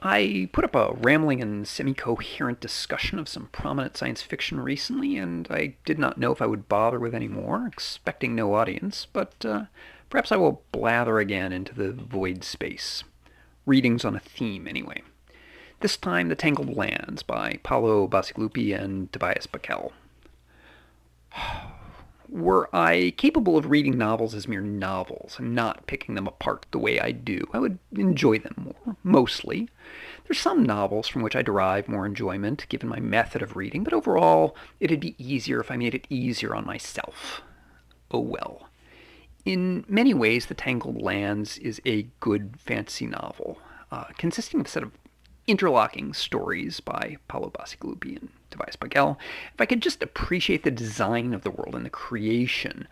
I put up a rambling and semi-coherent discussion of some prominent science fiction recently, and I did not know if I would bother with any more, expecting no audience, but perhaps I will blather again into the void space. Readings on a theme, anyway. This time, The Tangled Lands by Paolo, Bacigalupi, and Tobias Buckell. Were I capable of reading novels as mere novels and not picking them apart the way I do, I would enjoy them more, mostly. There's some novels from which I derive more enjoyment, given my method of reading, but overall, it'd be easier if I made it easier on myself. Oh well. In many ways, The Tangled Lands is a good fantasy novel, consisting of a set of interlocking stories by Paolo Bacigalupi and Tobias Buckell. If I could just appreciate the design of the world and the creation,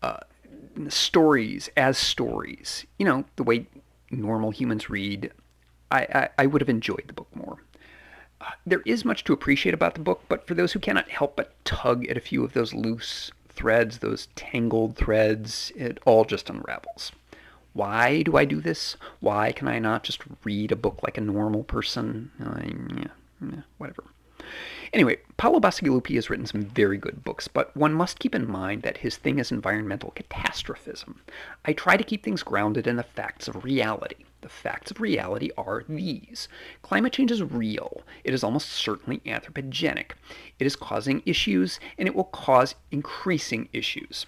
the stories as stories, the way normal humans read, I would have enjoyed the book more. There is much to appreciate about the book, but for those who cannot help but tug at a few of those loose threads, those tangled threads, it all just unravels. Why do I do this? Why can I not just read a book like a normal person? Whatever. Anyway, Paolo Bacigalupi has written some very good books, but one must keep in mind that his thing is environmental catastrophism. I try to keep things grounded in the facts of reality. The facts of reality are these. Climate change is real. It is almost certainly anthropogenic. It is causing issues, and it will cause increasing issues.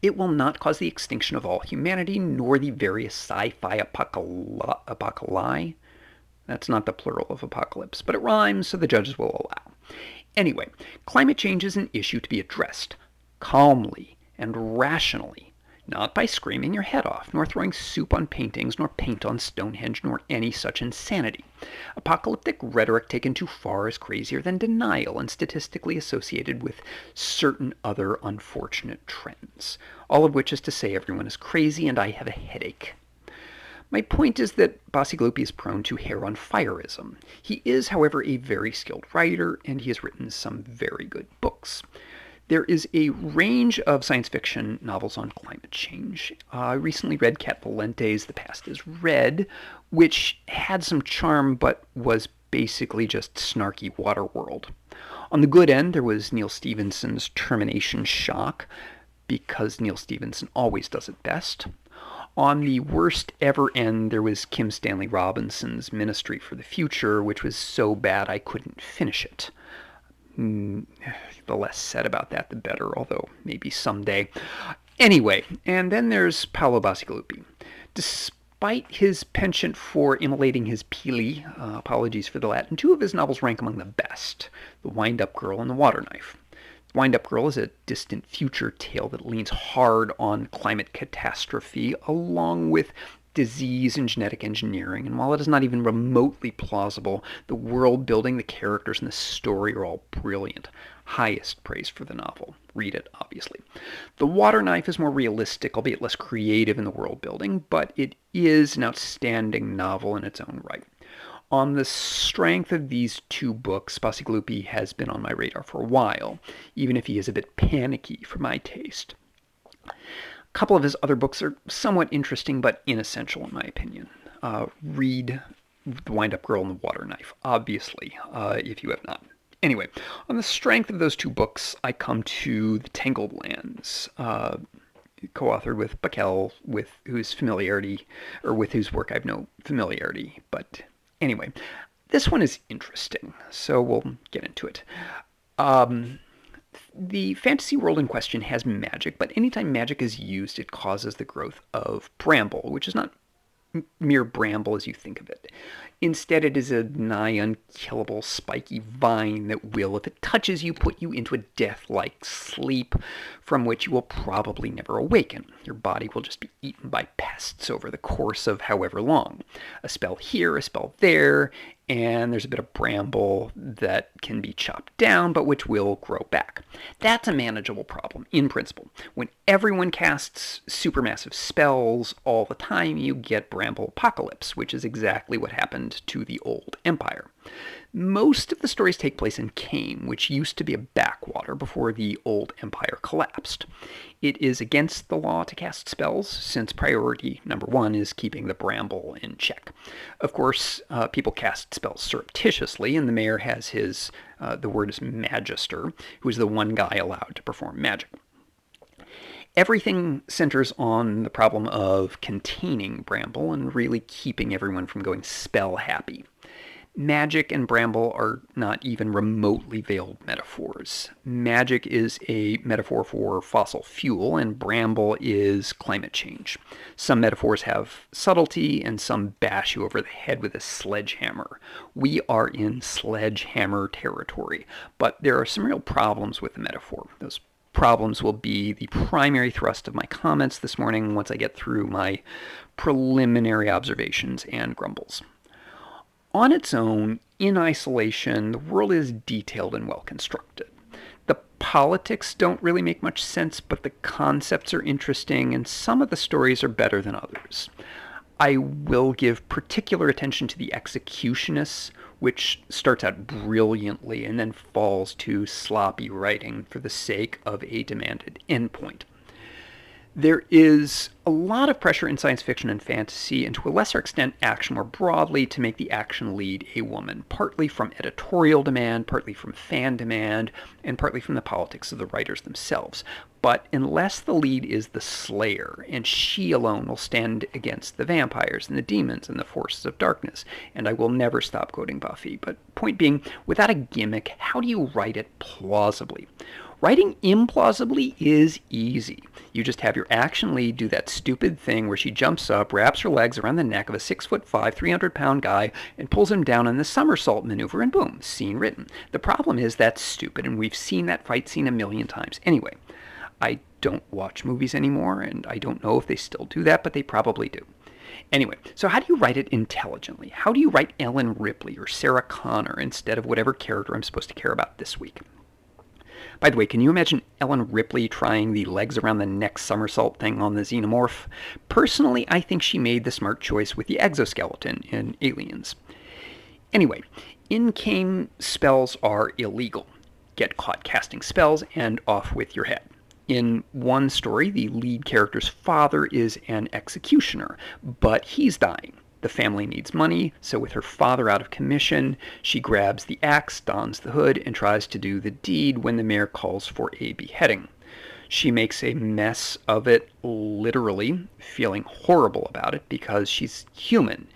It will not cause the extinction of all humanity, nor the various sci-fi apocalypse. That's not the plural of apocalypse, but it rhymes, so the judges will allow. Anyway, climate change is an issue to be addressed calmly and rationally, not by screaming your head off, nor throwing soup on paintings, nor paint on Stonehenge, nor any such insanity. Apocalyptic rhetoric taken too far is crazier than denial and statistically associated with certain other unfortunate trends, all of which is to say everyone is crazy and I have a headache. My point is that Bacigalupi is prone to hair-on-fireism. He is, however, a very skilled writer, and he has written some very good books. There is a range of science fiction novels on climate change. I recently read Cat Valente's The Past is Red, which had some charm but was basically just snarky Waterworld. On the good end, there was Neal Stephenson's Termination Shock, because Neal Stephenson always does it best. On the worst ever end, there was Kim Stanley Robinson's Ministry for the Future, which was so bad I couldn't finish it. The less said about that, the better, although maybe someday. Anyway, and then there's Paolo Bacigalupi. Despite his penchant for immolating his pili, apologies for the Latin, two of his novels rank among the best, The Wind-Up Girl and The Water Knife. Wind-Up Girl is a distant future tale that leans hard on climate catastrophe, along with disease and genetic engineering, and while it is not even remotely plausible, the world building, the characters, and the story are all brilliant. Highest praise for the novel. Read it, obviously. The Water Knife is more realistic, albeit less creative in the world building, but it is an outstanding novel in its own right. On the strength of these two books, Bacigalupi has been on my radar for a while, even if he is a bit panicky for my taste. A couple of his other books are somewhat interesting, but inessential in my opinion. Read The Wind-Up Girl and The Water Knife, obviously, if you have not. Anyway, on the strength of those two books, I come to The Tangled Lands, co-authored with Buckell, with whose work I have no familiarity, but anyway, this one is interesting, so we'll get into it. The fantasy world in question has magic, but anytime magic is used, it causes the growth of bramble, which is not mere bramble as you think of it. Instead, it is a nigh unkillable spiky vine that will, if it touches you, put you into a death-like sleep from which you will probably never awaken. Your body will just be eaten by pests over the course of however long. A spell here, a spell there, and there's a bit of bramble that can be chopped down, but which will grow back. That's a manageable problem, in principle. When everyone casts supermassive spells all the time, you get bramble apocalypse, which is exactly what happened to the old empire. Most of the stories take place in Kame, which used to be a backwater before the old empire collapsed. It is against the law to cast spells, since priority number one is keeping the bramble in check. Of course, people cast spells surreptitiously, and the mayor has his, the word is magister, who is the one guy allowed to perform magic. Everything centers on the problem of containing bramble and really keeping everyone from going spell happy. Magic and bramble are not even remotely veiled metaphors. Magic is a metaphor for fossil fuel, and bramble is climate change. Some metaphors have subtlety, and some bash you over the head with a sledgehammer. We are in sledgehammer territory, but there are some real problems with the metaphor. Those problems will be the primary thrust of my comments this morning once I get through my preliminary observations and grumbles. On its own, in isolation, the world is detailed and well constructed. The politics don't really make much sense, but the concepts are interesting, and some of the stories are better than others. I will give particular attention to the executionists, which starts out brilliantly and then falls to sloppy writing for the sake of a demanded endpoint. There is a lot of pressure in science fiction and fantasy, and to a lesser extent action more broadly, to make the action lead a woman, partly from editorial demand, partly from fan demand, and partly from the politics of the writers themselves. But unless the lead is the slayer, and she alone will stand against the vampires and the demons and the forces of darkness, and I will never stop quoting Buffy, but point being, without a gimmick, how do you write it plausibly? Writing implausibly is easy. You just have your action lead do that stupid thing where she jumps up, wraps her legs around the neck of a 6'5", 300-pound guy, and pulls him down in the somersault maneuver, and boom, scene written. The problem is that's stupid, and we've seen that fight scene a million times. Anyway, I don't watch movies anymore, and I don't know if they still do that, but they probably do. Anyway, so how do you write it intelligently? How do you write Ellen Ripley or Sarah Connor instead of whatever character I'm supposed to care about this week? By the way, can you imagine Ellen Ripley trying the legs around the neck somersault thing on the xenomorph? Personally, I think she made the smart choice with the exoskeleton in Aliens. Anyway, in Kame, spells are illegal. Get caught casting spells and off with your head. In one story, the lead character's father is an executioner, but he's dying. The family needs money, so with her father out of commission, she grabs the axe, dons the hood, and tries to do the deed when the mayor calls for a beheading. She makes a mess of it, literally, feeling horrible about it because she's human,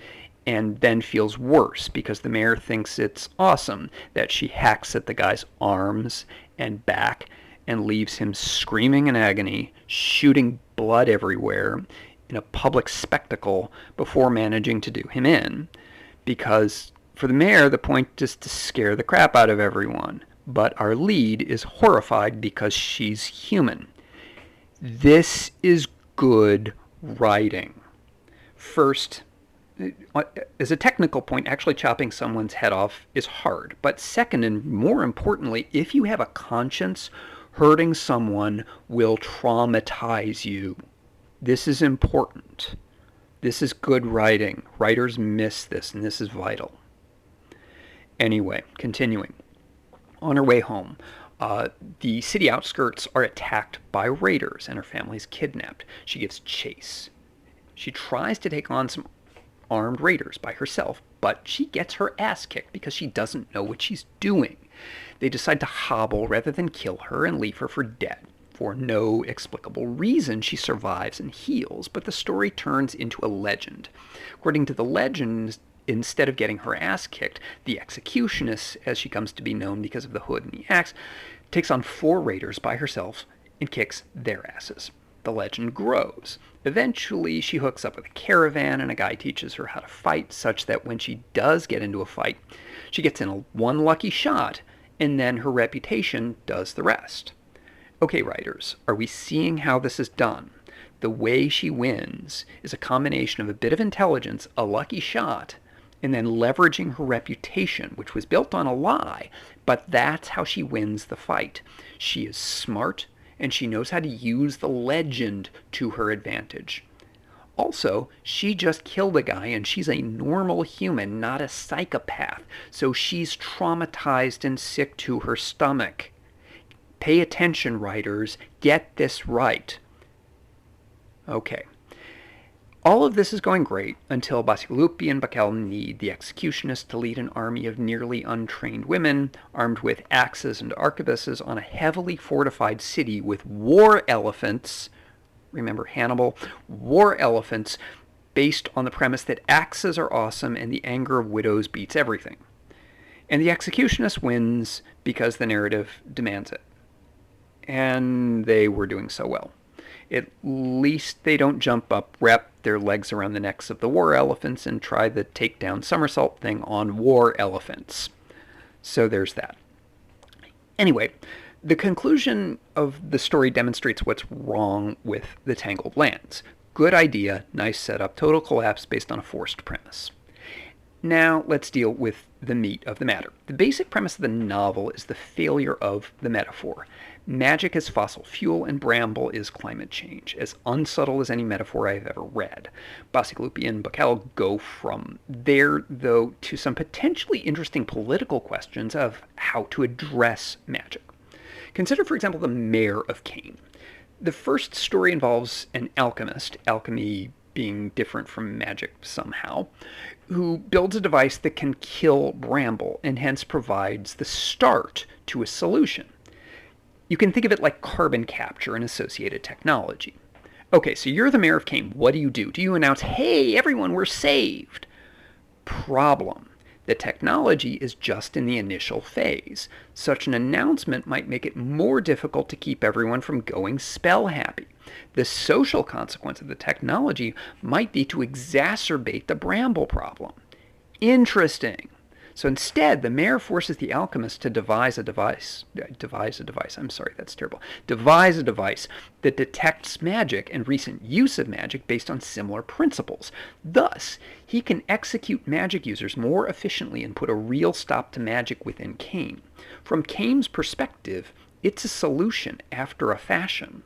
and then feels worse because the mayor thinks it's awesome that she hacks at the guy's arms and back and leaves him screaming in agony, shooting blood everywhere, in a public spectacle before managing to do him in. Because for the mayor, the point is to scare the crap out of everyone. But our lead is horrified because she's human. This is good writing. First, as a technical point, actually chopping someone's head off is hard. But second, and more importantly, if you have a conscience, hurting someone will traumatize you. This is important. This is good writing. Writers miss this, and this is vital. Anyway, continuing. On her way home, the city outskirts are attacked by raiders, and her family is kidnapped. She gives chase. She tries to take on some armed raiders by herself, but she gets her ass kicked because she doesn't know what she's doing. They decide to hobble rather than kill her and leave her for dead. For no explicable reason, she survives and heals, but the story turns into a legend. According to the legend, instead of getting her ass kicked, the executionist, as she comes to be known because of the hood and the axe, takes on 4 raiders by herself and kicks their asses. The legend grows. Eventually, she hooks up with a caravan, and a guy teaches her how to fight, such that when she does get into a fight, she gets in one lucky shot, and then her reputation does the rest. Okay, writers, are we seeing how this is done? The way she wins is a combination of a bit of intelligence, a lucky shot, and then leveraging her reputation, which was built on a lie, but that's how she wins the fight. She is smart, and she knows how to use the legend to her advantage. Also, she just killed a guy and she's a normal human, not a psychopath. So she's traumatized and sick to her stomach. Pay attention, writers. Get this right. Okay. All of this is going great until Bacigalupi and Buckell need the executionists to lead an army of nearly untrained women armed with axes and arquebuses on a heavily fortified city with war elephants. Remember Hannibal? War elephants based on the premise that axes are awesome and the anger of widows beats everything. And the executionist wins because the narrative demands it. And they were doing so well. At least they don't jump up, wrap their legs around the necks of the war elephants, and try the takedown somersault thing on war elephants. So there's that. Anyway, the conclusion of the story demonstrates what's wrong with the Tangled Lands. Good idea, nice setup, total collapse based on a forced premise. Now let's deal with the meat of the matter. The basic premise of the novel is the failure of the metaphor. Magic is fossil fuel and bramble is climate change, as unsubtle as any metaphor I've ever read. Bacigalupi and Buckell go from there, though, to some potentially interesting political questions of how to address magic. Consider, for example, the Mayor of Cain. The first story involves an alchemist, alchemy being different from magic somehow, who builds a device that can kill bramble and hence provides the start to a solution. You can think of it like carbon capture and associated technology. Okay, so you're the Mayor of Cain. What do? Do you announce, hey, everyone, we're saved? Problem. The technology is just in the initial phase. Such an announcement might make it more difficult to keep everyone from going spell happy. The social consequence of the technology might be to exacerbate the bramble problem. Interesting. So instead, the mayor forces the alchemist to devise a device that detects magic and recent use of magic based on similar principles. Thus, he can execute magic users more efficiently and put a real stop to magic within Cain. From Cain's perspective, it's a solution after a fashion.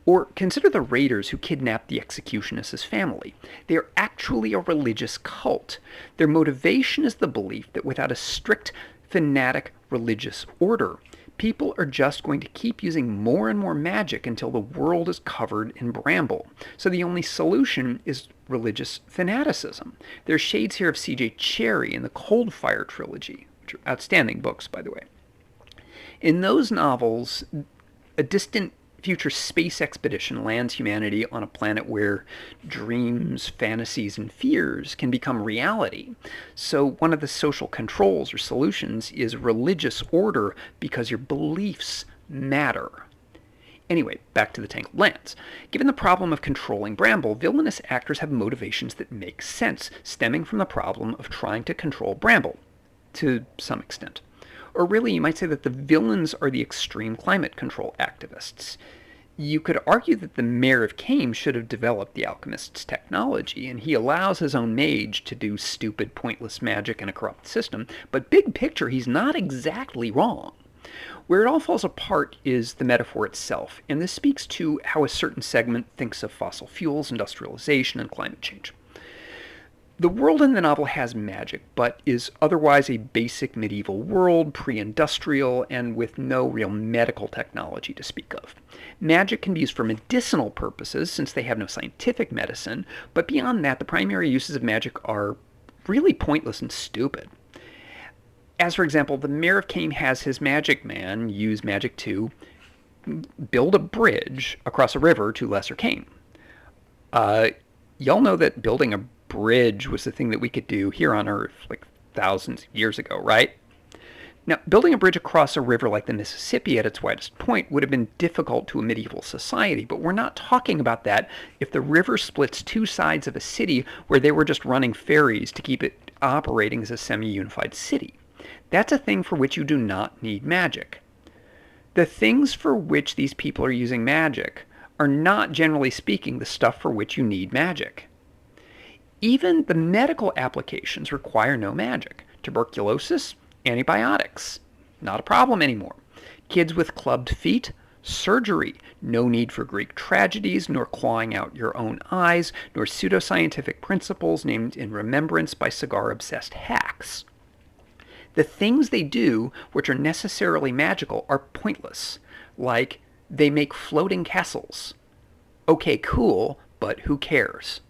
Or consider the raiders who kidnapped the executionist's family. They are actually a religious cult. Their motivation is the belief that without a strict, fanatic religious order, people are just going to keep using more and more magic until the world is covered in bramble. So the only solution is religious fanaticism. There are shades here of C.J. Cherryh in the Cold Fire trilogy, which are outstanding books, by the way. In those novels, a distant future space expedition lands humanity on a planet where dreams, fantasies, and fears can become reality. So one of the social controls or solutions is religious order because your beliefs matter. Anyway, back to the Tangled Lands. Given the problem of controlling bramble, villainous actors have motivations that make sense, stemming from the problem of trying to control bramble, to some extent. Or really, you might say that the villains are the extreme climate control activists. You could argue that the Mayor of Cain should have developed the alchemist's technology, and he allows his own mage to do stupid, pointless magic in a corrupt system, but big picture, he's not exactly wrong. Where it all falls apart is the metaphor itself, and this speaks to how a certain segment thinks of fossil fuels, industrialization, and climate change. The world in the novel has magic, but is otherwise a basic medieval world, pre-industrial, and with no real medical technology to speak of. Magic can be used for medicinal purposes, since they have no scientific medicine, but beyond that, the primary uses of magic are really pointless and stupid. As for example, the Mayor of Cain has his magic man use magic to build a bridge across a river to Lesser Cain. Y'all know that building a bridge was the thing that we could do here on Earth like thousands of years ago, right? Now, building a bridge across a river like the Mississippi at its widest point would have been difficult to a medieval society, but we're not talking about that if the river splits two sides of a city where they were just running ferries to keep it operating as a semi-unified city. That's a thing for which you do not need magic. The things for which these people are using magic are not, generally speaking, the stuff for which you need magic. Even the medical applications require no magic. Tuberculosis, antibiotics, not a problem anymore. Kids with clubbed feet, Surgery, no need for Greek tragedies, nor clawing out your own eyes, nor pseudoscientific principles named in remembrance by cigar-obsessed hacks. The things they do, which are necessarily magical, are pointless, like they make floating castles. Okay, cool, but who cares?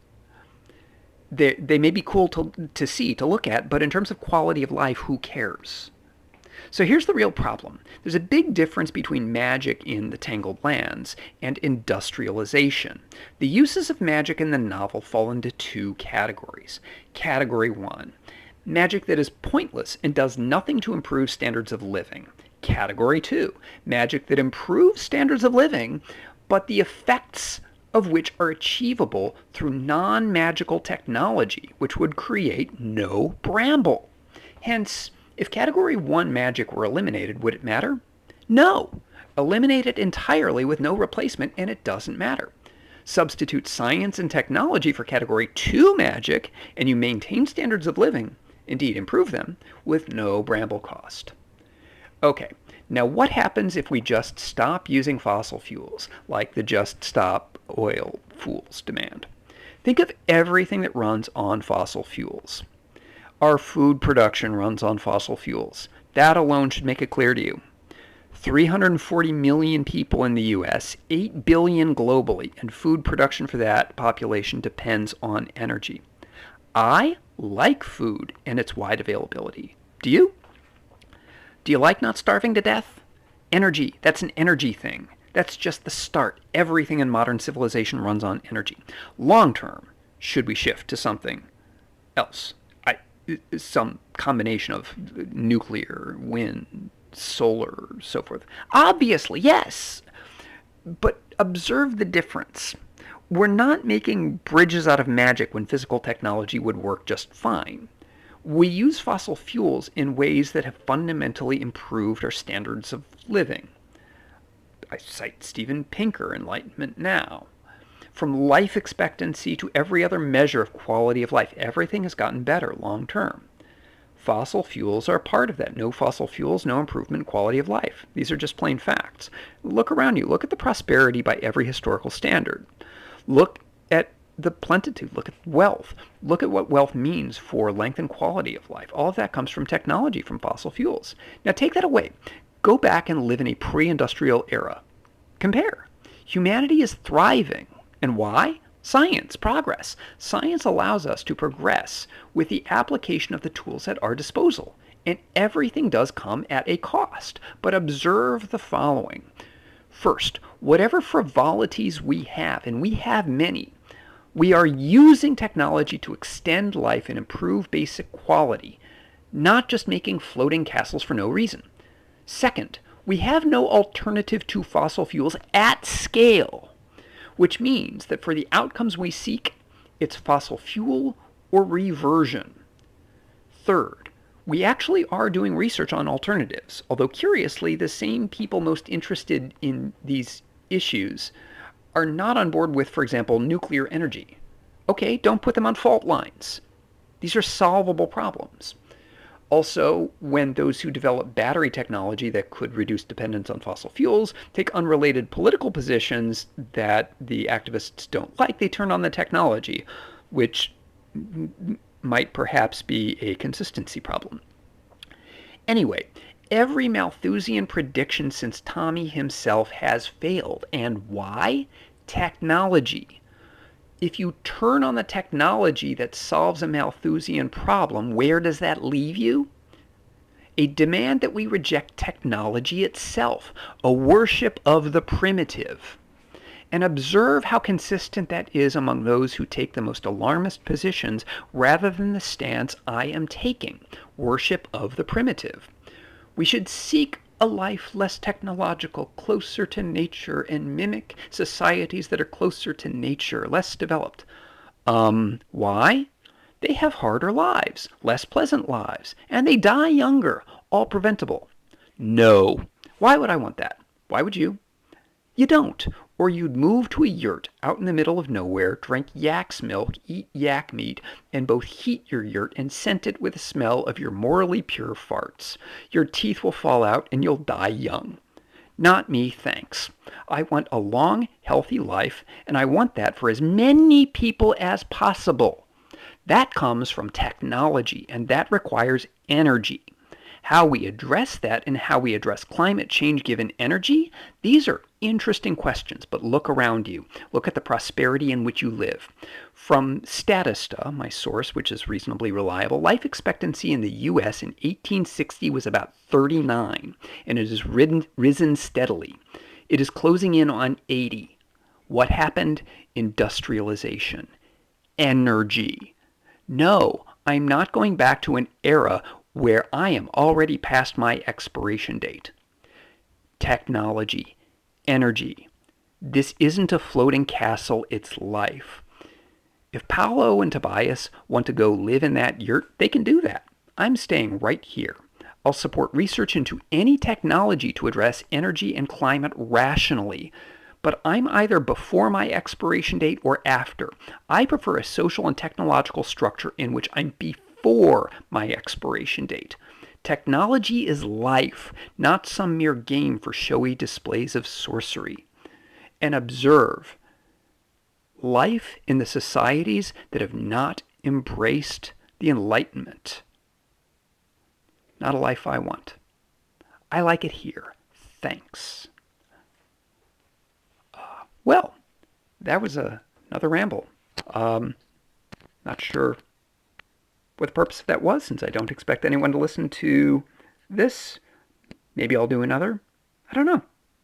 They may be cool to see, to look at, but in terms of quality of life, who cares? So here's the real problem. There's a big difference between magic in the Tangled Lands and industrialization. The uses of magic in the novel fall into two categories. Category 1, magic that is pointless and does nothing to improve standards of living. Category 2, magic that improves standards of living, but the effects of which are achievable through non-magical technology, which would create no bramble. Hence, if Category 1 magic were eliminated, would it matter? No. Eliminate it entirely with no replacement, and it doesn't matter. Substitute science and technology for Category 2 magic, and you maintain standards of living, indeed improve them, with no bramble cost. Okay, now what happens if we just stop using fossil fuels, like the Just Stop Oil Fools demand? Think of everything that runs on fossil fuels. Our food production runs on fossil fuels. That alone should make it clear to you. 340 million people in the US, 8 billion globally, and food production for that population depends on energy. I like food and its wide availability. Do you? Do you like not starving to death? Energy, that's an energy thing. That's just the start. Everything in modern civilization runs on energy. Long term, should we shift to something else? Some combination of nuclear, wind, solar, so forth. Obviously, yes. But observe the difference. We're not making bridges out of magic when physical technology would work just fine. We use fossil fuels in ways that have fundamentally improved our standards of living. I cite Steven Pinker, Enlightenment Now. From life expectancy to every other measure of quality of life, everything has gotten better long term. Fossil fuels are a part of that. No fossil fuels, no improvement in quality of life. These are just plain facts. Look around you. Look at the prosperity by every historical standard. Look at the plenitude. Look at wealth. Look at what wealth means for length and quality of life. All of that comes from technology, from fossil fuels. Now take that away. Go back and live in a pre-industrial era. Compare. Humanity is thriving. And why? Science, progress. Science allows us to progress with the application of the tools at our disposal. And everything does come at a cost. But observe the following. First, whatever frivolities we have, and we have many, we are using technology to extend life and improve basic quality, not just making floating castles for no reason. Second, we have no alternative to fossil fuels at scale, which means that for the outcomes we seek, it's fossil fuel or reversion. Third, we actually are doing research on alternatives, although curiously, the same people most interested in these issues are not on board with, for example, nuclear energy. Okay, don't put them on fault lines. These are solvable problems. Also, when those who develop battery technology that could reduce dependence on fossil fuels take unrelated political positions that the activists don't like, they turn on the technology, which might perhaps be a consistency problem. Anyway, every Malthusian prediction since Tommy himself has failed. And why? Technology. If you turn on the technology that solves a Malthusian problem, where does that leave you? A demand that we reject technology itself, a worship of the primitive. And observe how consistent that is among those who take the most alarmist positions rather than the stance I am taking, worship of the primitive. We should seek a life less technological, closer to nature, and mimic societies that are closer to nature, less developed. Why? They have harder lives, less pleasant lives, and they die younger, all preventable. No. Why would I want that? Why would you? You don't. Or you'd move to a yurt out in the middle of nowhere, drink yak's milk, eat yak meat, and both heat your yurt and scent it with the smell of your morally pure farts. Your teeth will fall out and you'll die young. Not me, thanks. I want a long, healthy life, and I want that for as many people as possible. That comes from technology, and that requires energy. How we address that and how we address climate change given energy, these are interesting questions, but look around you. Look at the prosperity in which you live. From Statista, my source, which is reasonably reliable, life expectancy in the U.S. in 1860 was about 39, and it has risen steadily. It is closing in on 80. What happened? Industrialization. Energy. No, I'm not going back to an era where I am already past my expiration date. Technology, energy. This isn't a floating castle, it's life. If Paolo and Tobias want to go live in that yurt, they can do that. I'm staying right here. I'll support research into any technology to address energy and climate rationally. But I'm either before my expiration date or after. I prefer a social and technological structure in which I'm before my expiration date. Technology is life, not some mere game for showy displays of sorcery. And observe life in the societies that have not embraced the Enlightenment. Not a life I want. I like it here. Thanks. Well, that was another ramble. Not sure what the purpose of that was, since I don't expect anyone to listen to this. Maybe I'll do another. I don't know.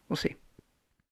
We'll see.